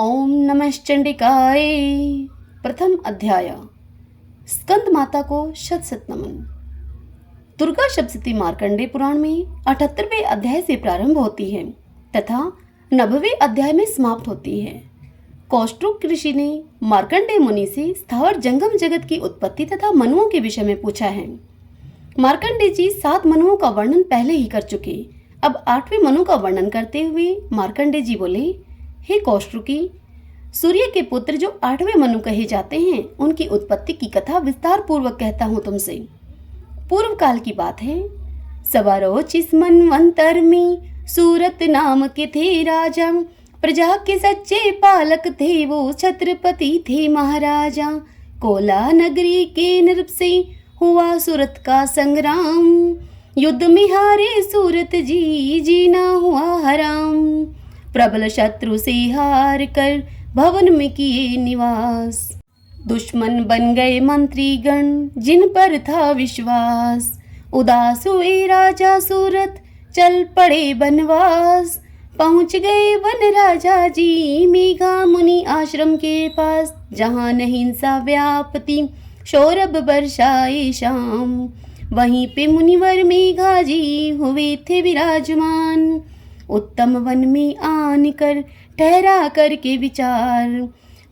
ओम नमश्चंडिकाय। प्रथम अध्याय। स्कंद माता को शत शत नमन। दुर्गा सप्तशती मार्कंडेय पुराण में 78वें अध्याय से प्रारंभ होती है तथा 90वें अध्याय में समाप्त होती है। कौष्टुक ऋषि ने मार्कंडेय मुनि से स्थावर जंगम जगत की उत्पत्ति तथा मनुओं के विषय में पूछा है। मार्कंडेय जी 7 मनुओं का वर्णन पहले ही कर चुके। अब 8वें मनु का वर्णन करते हुए मार्कंडेय जी बोले, हे कौष्टुकी, सूर्य के पुत्र जो 8वें मनु कहे जाते हैं उनकी उत्पत्ति की कथा विस्तार पूर्वक कहता हूँ तुमसे। पूर्व काल की बात है। सवारो चिस मनवंतर में सूरत नाम के थे राजा, प्रजा के सच्चे पालक थे वो, छत्रपति थे महाराजा। कोला नगरी के नृप से हुआ सूरत का संग्राम, युद्ध में हारे सूरत जी, जीना हुआ हराम। प्रबल शत्रु से हार कर भवन में किए निवास, दुश्मन बन गए मंत्रीगण जिन पर था विश्वास। उदास हुए राजा सूरत, चल पड़े बनवास। पहुँच गए वन राजा जी, मेघा मुनि आश्रम के पास। जहाँ न हिंसा व्यापती, शौरभ बरसाए शाम, वहीं पे मुनिवर मेघा जी हुए थे विराजमान। उत्तम वन में आन कर ठहरा करके विचार,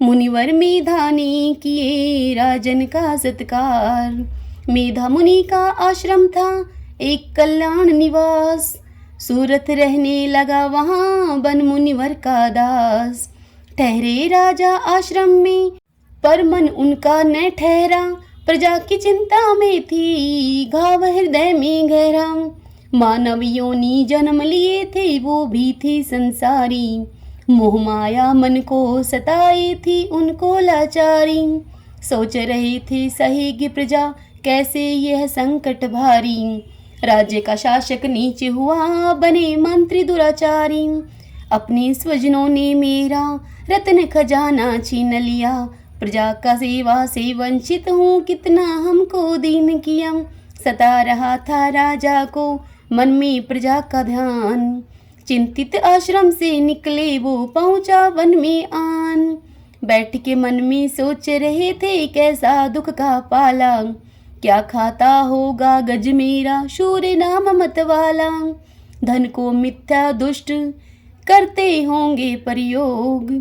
मुनिवर मेधा ने किए राजन का सत्कार। मेधा मुनि का आश्रम था एक कल्याण निवास, सूरत रहने लगा वहाँ बन मुनिवर का दास। ठहरे राजा आश्रम में पर मन उनका न ठहरा, प्रजा की चिंता में थी घाव हृदय में गहरा। मानव योनि जन्म लिए थे वो भी थे संसारी, मोह माया मन को सताई थी उनको लाचारी। सोच रहे थे सहेगी प्रजा कैसे यह संकट भारी, राज्य का शासक नीच हुआ बने मंत्री दुराचारी। अपने स्वजनों ने मेरा रत्न खजाना छीन लिया, प्रजा का सेवा से वंचित हूँ कितना हमको दीन किया। सता रहा था राजा को मन में प्रजा का ध्यान, चिंतित आश्रम से निकले वो पहुँचा वन में आन। बैठ के मन में सोच रहे थे कैसा दुख का पाला, क्या खाता होगा गज मेरा शूर नाम मत वाला। धन को मिथ्या दुष्ट करते होंगे प्रयोग,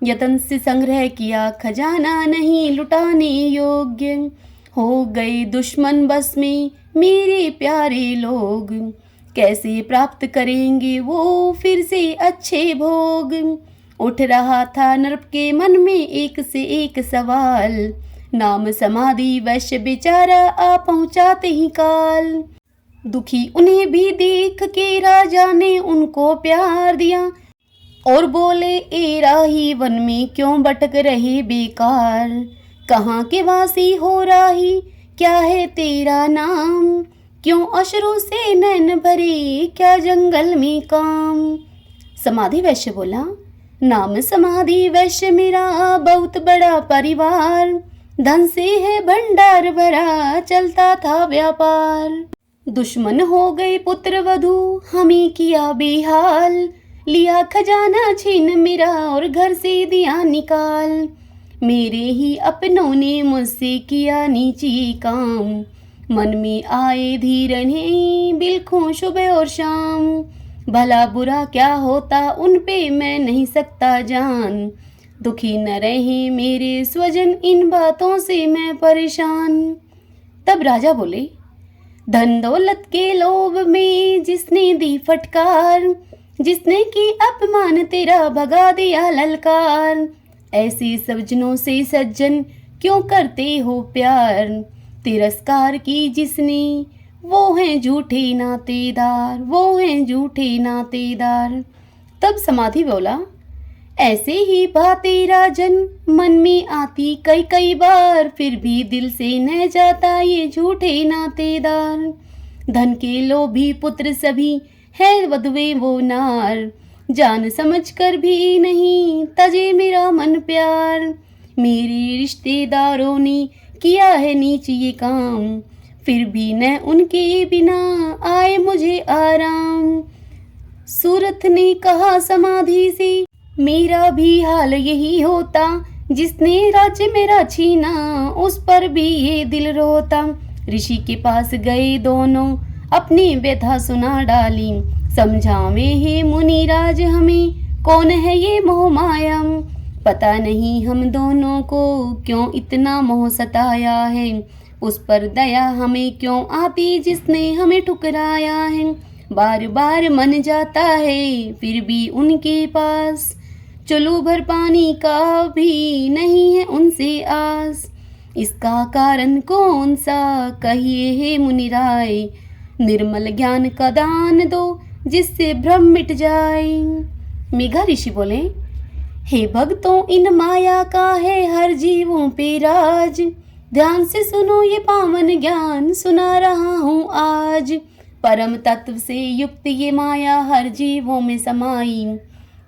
यतन से संग्रह किया खजाना नहीं लुटाने योग्य। हो गए दुश्मन बस में मेरे प्यारे लोग, कैसे प्राप्त करेंगे वो फिर से अच्छे भोग। उठ रहा था नृप के मन में एक से एक सवाल, नाम समाधि वैश्य बेचारा आ पहुँचाते ही काल। दुखी उन्हें भी देख के राजा ने उनको प्यार दिया और बोले, ए राही वन में क्यों भटक रहे बेकार। कहाँ के वासी हो राही, क्या है तेरा नाम। क्यों अश्रु से नैन भरे, क्या जंगल में काम। समाधि वैश्य बोला, नाम समाधि वैश्य मेरा बहुत बड़ा परिवार, धन से है भंडार भरा चलता था व्यापार। दुश्मन हो गए पुत्र वधू हमें किया बेहाल, लिया खजाना छीन मेरा और घर से दिया निकाल। मेरे ही अपनों ने मुझसे किया नीची काम, मन में आए धीर नहीं बिल्खों सुबह और शाम। भला बुरा क्या होता उन पे मैं नहीं सकता जान, दुखी न रहे मेरे स्वजन इन बातों से मैं परेशान। तब राजा बोले, धन दौलत के लोभ में जिसने दी फटकार, जिसने की अपमान तेरा भगा दिया ललकार। ऐसे सज्जनों से सज्जन क्यों करते हो प्यार, तिरस्कार की जिसने वो हैं झूठे नातेदार, वो हैं झूठे नातेदार। तब समाधि बोला, ऐसे ही बातें राजन मन में आती कई कई बार, फिर भी दिल से न जाता ये झूठे नातेदार। धन के लोभी पुत्र सभी है वधवे वो नार, जान समझ कर भी नहीं तजे मेरा मन प्यार। मेरे रिश्तेदारों ने किया है नीच ये काम, फिर भी न उनके बिना आए मुझे आराम। सूरत ने कहा समाधि से, मेरा भी हाल यही होता, जिसने राज्य मेरा छीना उस पर भी ये दिल रोता। ऋषि के पास गए दोनों, अपनी व्यथा सुना डाली। समझावे हे मुनिराज हमें, कौन है ये मोह माया। पता नहीं हम दोनों को क्यों इतना मोह सताया है। उस पर दया हमें क्यों आती जिसने हमें ठुकराया है। बार बार मन जाता है फिर भी उनके पास, चलो भर पानी का भी नहीं है उनसे आस। इसका कारण कौन सा कहिए हे मुनिराय, निर्मल ज्ञान का दान दो जिससे भ्रम मिट जाए। मेघा ऋषि बोले, हे भक्तों इन माया का है हर जीवों पे राज। ध्यान से सुनो ये पावन ज्ञान सुना रहा हूँ आज। परम तत्व से युक्त ये माया हर जीवों में समाई।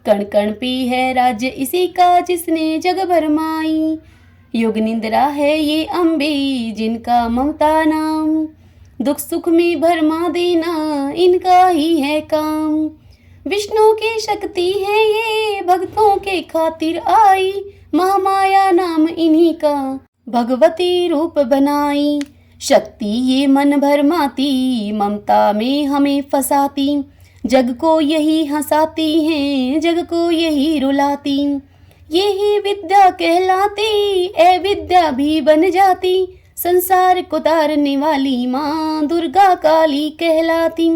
कण कण पे है राज्य इसी का जिसने जग भरमाई। युग निंद्रा है ये अम्बे जिनका ममता नाम। दुख सुख में भरमा देना इनका ही है काम। विष्णु की शक्ति है ये भक्तों के खातिर आई। महामाया नाम इन्हीं का भगवती रूप बनाई। शक्ति ये मन भरमाती, ममता में हमें फंसाती। जग को यही हंसाती हैं, जग को यही रुलाती। यही विद्या कहलाती, ए विद्या भी बन जाती। संसार को तारने वाली माँ दुर्गा काली कहलाती।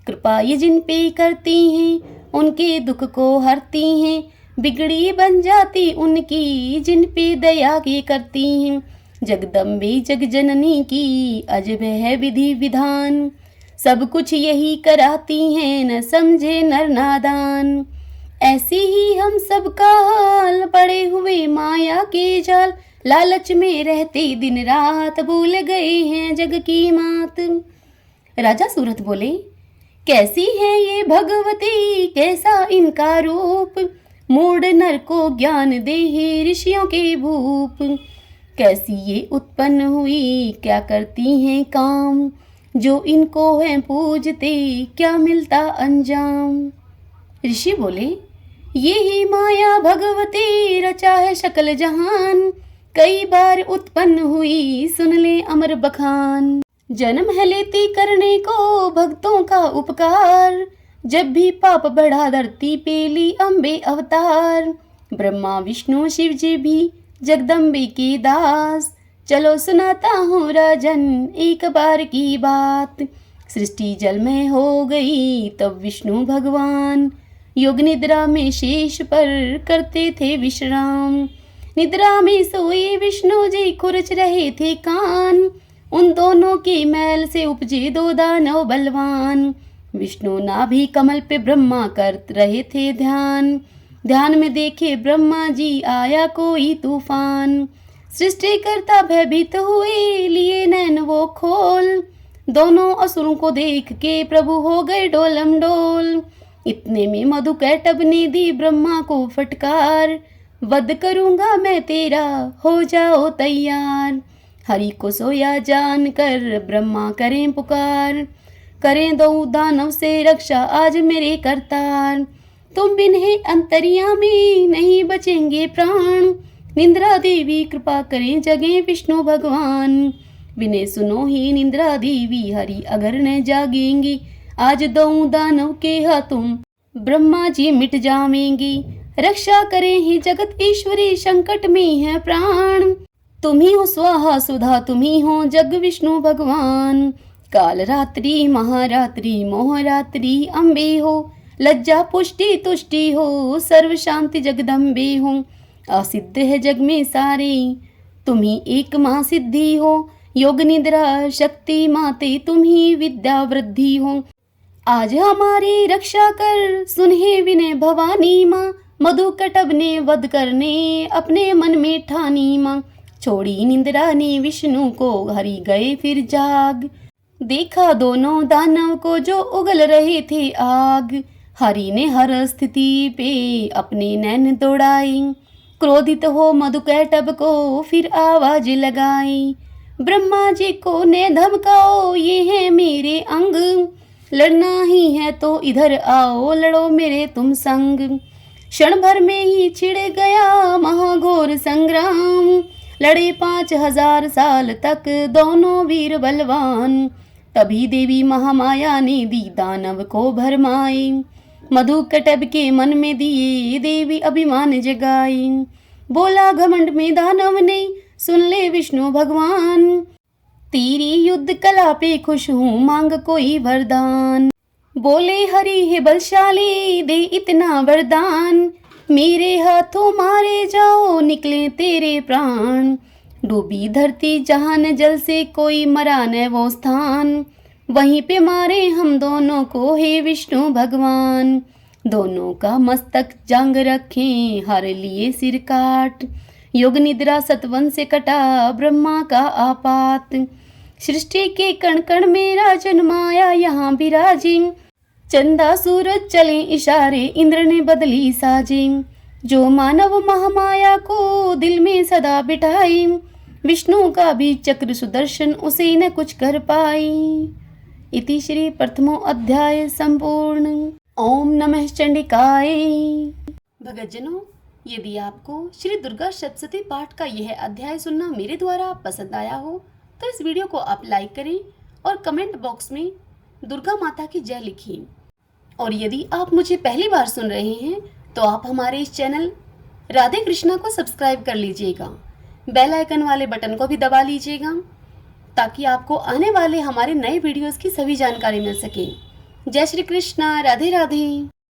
कृपा ये जिन पे करती हैं, उनके दुख को हरती हैं। बिगड़ी बन जाती उनकी जिन पे दया के करती हैं। जगदम्बे जग जननी की अजब है विधि विधान। सब कुछ यही कराती हैं, न समझे नर नादान। ऐसी ही हम सब का हाल, पड़े हुए माया के जाल। लालच में रहते दिन रात, भूल गए हैं जग की मात। राजा सूरत बोले, कैसी है ये भगवती, कैसा इनका रूप। मूढ़ नर को ज्ञान दे हे ऋषियों के भूप। कैसी ये उत्पन्न हुई, क्या करती हैं काम। जो इनको है पूजते, क्या मिलता अंजाम। ऋषि बोले, ये ही माया भगवती रचा है शकल जहान। कई बार उत्पन्न हुई सुन ले अमर बखान। जन्म है लेती करने को भक्तों का उपकार। जब भी पाप बढ़ा धरती पे ली अम्बे अवतार। ब्रह्मा विष्णु शिव जी भी जगदम्बे के दास। चलो सुनाता हूँ राजन एक बार की बात। सृष्टि जल में हो गई तब विष्णु भगवान। योग निद्रा में शेष पर करते थे विश्राम। निद्रा में सोए विष्णु जी खुरच रहे थे कान। उन दोनों के मैल से उपजे दो दानव बलवान। विष्णु नाभि कमल पे ब्रह्मा कर रहे थे ध्यान। ध्यान में देखे ब्रह्मा जी आया कोई तूफान। सृष्टि करता भयभीत हुए लिए नैन वो खोल। दोनों असुरों को देख के प्रभु हो गए डोलम डोल। इतने में मधुकैटभ ने दी ब्रह्मा को फटकार। वध करूंगा मैं तेरा, हो जाओ तैयार। हरि को सोया जान कर ब्रह्मा करें पुकार। करें दो दानव से रक्षा आज मेरे करतार। तुम बिन्हे अंतर्यामी नहीं बचेंगे प्राण। निंद्रा देवी कृपा करें जगे विष्णु भगवान। विनय सुनो ही निंद्रा देवी, हरि अगर न जागेंगी। आज दो दानव के हाथों ब्रह्मा जी मिट जावेंगी। रक्षा करें ही जगत ईश्वरी, संकट में है प्राण। तुम ही हो स्वाहा सुधा, तुम ही हो जग विष्णु भगवान। काल रात्रि महारात्रि मोहरात्रि अम्बे हो। लज्जा पुष्टि तुष्टि हो, सर्व शांति जगदम्बे हो। असिद्ध है जग में सारे, तुम ही एक माँ सिद्धि हो। योग निद्रा शक्ति माते, तुम ही विद्या वृद्धि हो। आज हमारी रक्षा कर, सुनहे विनय भवानी माँ। मधुकैटभ ने वध करने अपने मन में ठानी माँ। छोड़ी निंद्रा ने विष्णु को, हरि गए फिर जाग। देखा दोनों दानव को जो उगल रहे थे आग। हरि ने हर स्थिति पे अपने नैन दौड़ाई। क्रोधित हो मधुकैटभ को फिर आवाज लगाई। ब्रह्मा जी को ने धमकाओ, ये है मेरे अंग। लड़ना ही है तो इधर आओ, लड़ो मेरे तुम संग। क्षण भर में ही छिड़ गया महाघोर संग्राम, लड़े 5000 साल तक दोनों वीर बलवान। तभी देवी महामाया ने दी दानव को भरमाई, मधु कटब के मन में दिए देवी अभिमान जगाई। बोला घमंड में दानव ने, सुन ले विष्णु भगवान, तेरी युद्ध कला पे खुश हूँ, मांग कोई वरदान। बोले हरि हे बलशाली, दे इतना वरदान, मेरे हाथों मारे जाओ निकले तेरे प्राण। डूबी धरती जहान जल से कोई मरा न वो स्थान, वहीं पे मारे हम दोनों को हे विष्णु भगवान। दोनों का मस्तक जांग रखें, हर लिए सिर काट, योग निद्रा सतवन से कटा ब्रह्मा का आपात। सृष्टि के कण कण में राजन माया यहाँ विराजी, चंदा सूरज चले इशारे इंद्र ने बदली साजी। जो मानव महामाया को दिल में सदा बिठाई, विष्णु का भी चक्र सुदर्शन उसे न कुछ कर पाई। इति श्री प्रथमो अध्याय संपूर्ण। ओम नमः चंडिकाय। भगतजनों, यदि आपको श्री दुर्गा सप्तशती पाठ का यह अध्याय सुनना मेरे द्वारा पसंद आया हो तो इस वीडियो को आप लाइक करें और कमेंट बॉक्स में दुर्गा माता की जय लिखिए। और यदि आप मुझे पहली बार सुन रहे हैं तो आप हमारे इस चैनल राधे कृष्णा को सब्सक्राइब कर लीजिएगा, बेल आइकन वाले बटन को भी दबा लीजिएगा ताकि आपको आने वाले हमारे नए वीडियोस की सभी जानकारी मिल सके। जय श्री कृष्णा, राधे राधे।